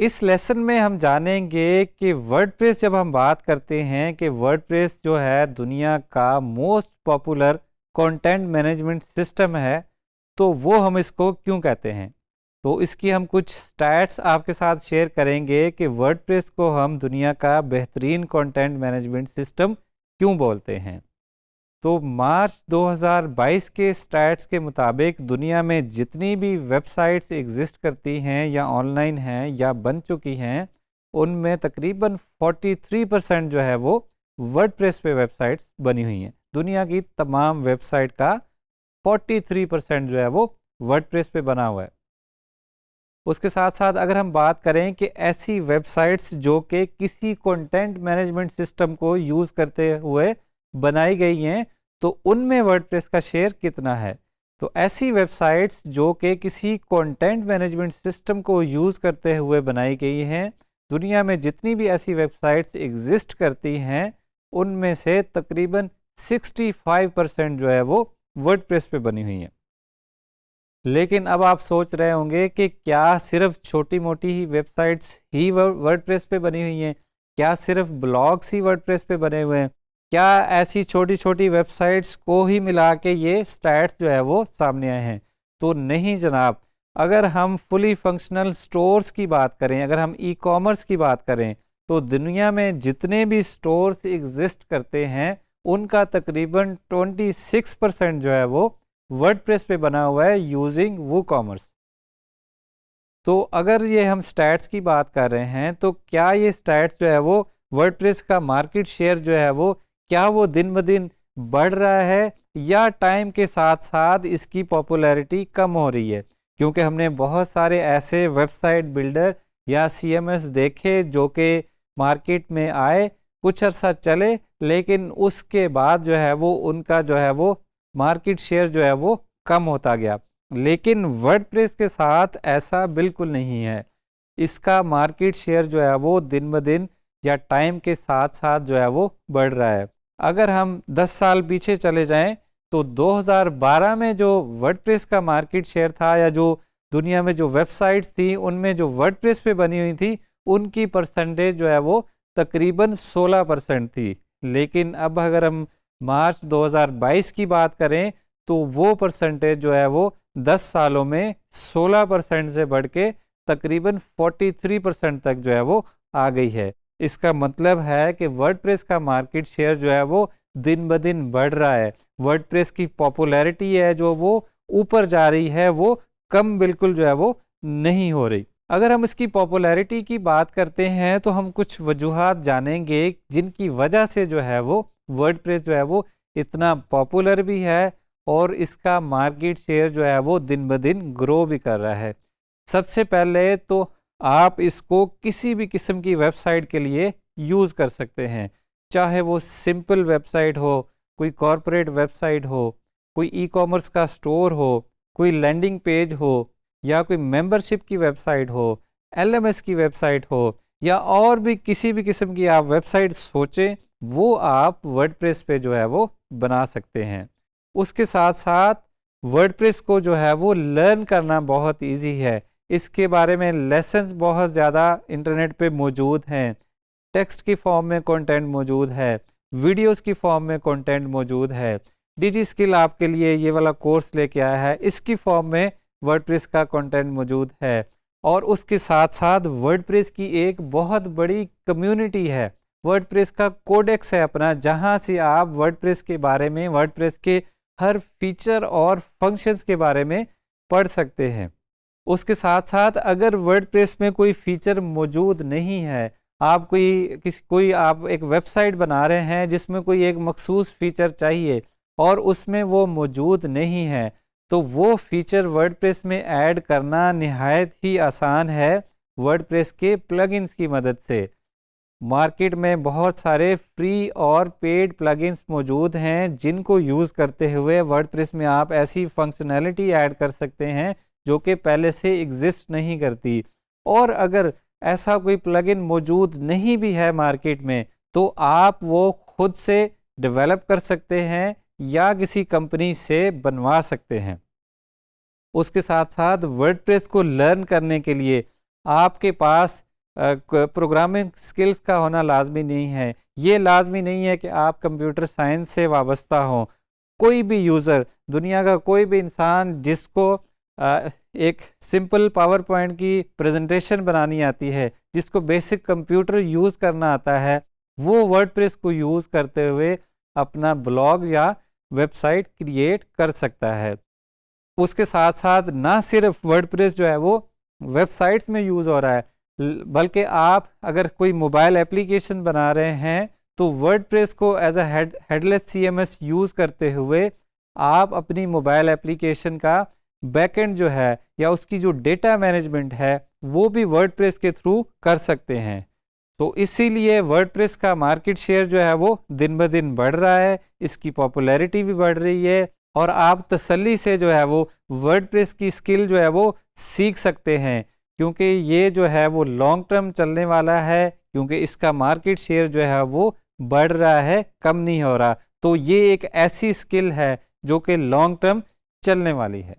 इस लेसन में हम जानेंगे कि वर्डप्रेस जब हम बात करते हैं कि वर्डप्रेस जो है दुनिया का most popular content management system है, तो वो हम इसको क्यों कहते हैं। तो इसकी हम कुछ स्टैट्स आपके साथ शेयर करेंगे कि वर्डप्रेस को हम दुनिया का बेहतरीन कंटेंट मैनेजमेंट सिस्टम क्यों बोलते हैं। तो मार्च 2022 के स्टैट्स के मुताबिक दुनिया में जितनी भी वेबसाइट्स एग्जिस्ट करती हैं या ऑनलाइन हैं या बन चुकी हैं, उनमें तकरीबन 43% जो है वो वर्डप्रेस पे वेबसाइट्स बनी हुई हैं। दुनिया की तमाम वेबसाइट का 43% जो है वो वर्डप्रेस पे बना हुआ है। उसके साथ साथ अगर हम बात करें कि ऐसी वेबसाइट्स जो कि किसी कंटेंट मैनेजमेंट सिस्टम को यूज़ करते हुए बनाई गई हैं, तो उनमें वर्डप्रेस का शेयर कितना है। तो ऐसी वेबसाइट्स जो कि किसी कंटेंट मैनेजमेंट सिस्टम को यूज़ करते हुए बनाई गई हैं, दुनिया में जितनी भी ऐसी वेबसाइट्स एग्जिस्ट करती हैं, उनमें से तकरीबन 65% जो है वो वर्डप्रेस पे बनी हुई हैं। लेकिन अब आप सोच रहे होंगे कि क्या सिर्फ छोटी मोटी ही वेबसाइट्स ही वर्डप्रेस पे बनी हुई हैं, क्या सिर्फ ब्लॉग्स ही वर्डप्रेस पे बने हुए हैं, क्या ऐसी छोटी छोटी वेबसाइट्स को ही मिला के ये स्टैट्स जो है वो सामने आए हैं। तो नहीं जनाब, अगर हम फुली फंक्शनल स्टोर्स की बात करें, अगर हम ई कॉमर्स की बात करें, तो दुनिया में जितने भी स्टोर्स एग्जिस्ट करते हैं उनका तकरीबन 26% जो है वो वर्डप्रेस पे बना हुआ है यूजिंग वूकॉमर्स। तो अगर ये हम स्टैट्स की बात कर रहे हैं, तो क्या ये स्टैट्स जो है वो वर्डप्रेस का मार्केट शेयर जो है वो क्या वो दिन ब दिन बढ़ रहा है या टाइम के साथ साथ इसकी पॉपुलैरिटी कम हो रही है। क्योंकि हमने बहुत सारे ऐसे वेबसाइट बिल्डर या सीएमएस देखे जो कि मार्केट में आए, कुछ अर्सा चले, लेकिन उसके बाद जो है वो उनका जो है वो मार्केट शेयर जो है वो कम होता गया। लेकिन वर्डप्रेस के साथ ऐसा बिल्कुल नहीं है। इसका मार्केट शेयर जो है वो दिन ब दिन या टाइम के साथ साथ जो है वो बढ़ रहा है। अगर हम 10 साल पीछे चले जाएं, तो 2012 में जो वर्डप्रेस का मार्केट शेयर था या जो दुनिया में जो वेबसाइट्स थी उनमें जो वर्डप्रेस पे बनी हुई थी, उनकी परसेंटेज जो है वो तकरीबन 16% थी। लेकिन अब अगर हम मार्च 2022 की बात करें, तो वो परसेंटेज जो है वो 10 सालों में 16% से बढ़ के तकरीबन 43% तक जो है वो आ गई है। इसका मतलब है कि वर्डप्रेस का मार्केट शेयर जो है वो दिन ब दिन बढ़ रहा है। वर्डप्रेस की पॉपुलैरिटी है जो वो ऊपर जा रही है, वो कम बिल्कुल जो है वो नहीं हो रही। अगर हम इसकी पॉपुलैरिटी की बात करते हैं, तो हम कुछ वजूहात जानेंगे जिनकी वजह से जो है वो वर्डप्रेस जो है वो इतना पॉपुलर भी है और इसका मार्केट शेयर जो है वो दिन ब दिन ग्रो भी कर रहा है। सबसे पहले तो आप इसको किसी भी किस्म की वेबसाइट के लिए यूज़ कर सकते हैं, चाहे वो सिंपल वेबसाइट हो, कोई कॉरपोरेट वेबसाइट हो, कोई ई कॉमर्स का स्टोर हो, कोई लैंडिंग पेज हो, या कोई मेंबरशिप की वेबसाइट हो, एलएमएस की वेबसाइट हो, या और भी किसी भी किस्म की आप वेबसाइट सोचें, वो आप वर्डप्रेस पे जो है वो बना सकते हैं। उसके साथ साथ वर्डप्रेस को जो है वो लर्न करना बहुत इजी है। इसके बारे में लेसन्स बहुत ज़्यादा इंटरनेट पे मौजूद हैं, टेक्स्ट की फॉर्म में कंटेंट मौजूद है, वीडियोस की फॉर्म में कंटेंट मौजूद है। डिजी स्किल आपके लिए ये वाला कोर्स लेके आया है, इसकी फॉर्म में वर्डप्रेस का कंटेंट मौजूद है। और उसके साथ साथ वर्डप्रेस की एक बहुत बड़ी कम्युनिटी है, वर्डप्रेस का कोडेक्स है अपना, जहाँ से आप वर्डप्रेस के बारे में, वर्डप्रेस के हर फीचर और फंक्शंस के बारे में पढ़ सकते हैं। उसके साथ साथ अगर वर्डप्रेस में कोई फीचर मौजूद नहीं है, आप कोई आप एक वेबसाइट बना रहे हैं जिसमें कोई एक मखसूस फीचर चाहिए और उसमें वो मौजूद नहीं है, तो वो फीचर वर्डप्रेस में ऐड करना निहायत ही आसान है वर्डप्रेस के प्लगइन्स की मदद से। मार्केट में बहुत सारे फ्री और पेड प्लगइन्स मौजूद हैं जिनको यूज़ करते हुए वर्डप्रेस में आप ऐसी फंक्शनैलिटी ऐड कर सकते हैं जो कि पहले से एग्जिस्ट नहीं करती। और अगर ऐसा कोई प्लगइन मौजूद नहीं भी है मार्केट में, तो आप वो खुद से डेवलप कर सकते हैं या किसी कंपनी से बनवा सकते हैं। उसके साथ साथ वर्डप्रेस को लर्न करने के लिए आपके पास प्रोग्रामिंग स्किल्स का होना लाजमी नहीं है। ये लाजमी नहीं है कि आप कंप्यूटर साइंस से वाबस्ता हो। कोई भी यूज़र, दुनिया का कोई भी इंसान जिसको एक सिंपल पावर पॉइंट की प्रेजेंटेशन बनानी आती है, जिसको बेसिक कंप्यूटर यूज़ करना आता है, वो वर्डप्रेस को यूज़ करते हुए अपना ब्लॉग या वेबसाइट क्रिएट कर सकता है। उसके साथ साथ ना सिर्फ वर्डप्रेस जो है वो वेबसाइट्स में यूज़ हो रहा है, बल्कि आप अगर कोई मोबाइल एप्लीकेशन बना रहे हैं तो वर्डप्रेस को as a headless CMS use करते हुए आप अपनी मोबाइल एप्लीकेशन का बैकएंड जो है या उसकी जो डेटा मैनेजमेंट है वो भी वर्डप्रेस के थ्रू कर सकते हैं। तो इसीलिए वर्डप्रेस का मार्केट शेयर जो है वो दिन ब दिन बढ़ रहा है, इसकी पॉपुलैरिटी भी बढ़ रही है और आप तसल्ली से जो है वो वर्डप्रेस की स्किल जो है वो सीख सकते हैं, क्योंकि ये जो है वो लॉन्ग टर्म चलने वाला है, क्योंकि इसका मार्केट शेयर जो है वो बढ़ रहा है, कम नहीं हो रहा। तो ये एक ऐसी स्किल है जो कि लॉन्ग टर्म चलने वाली है।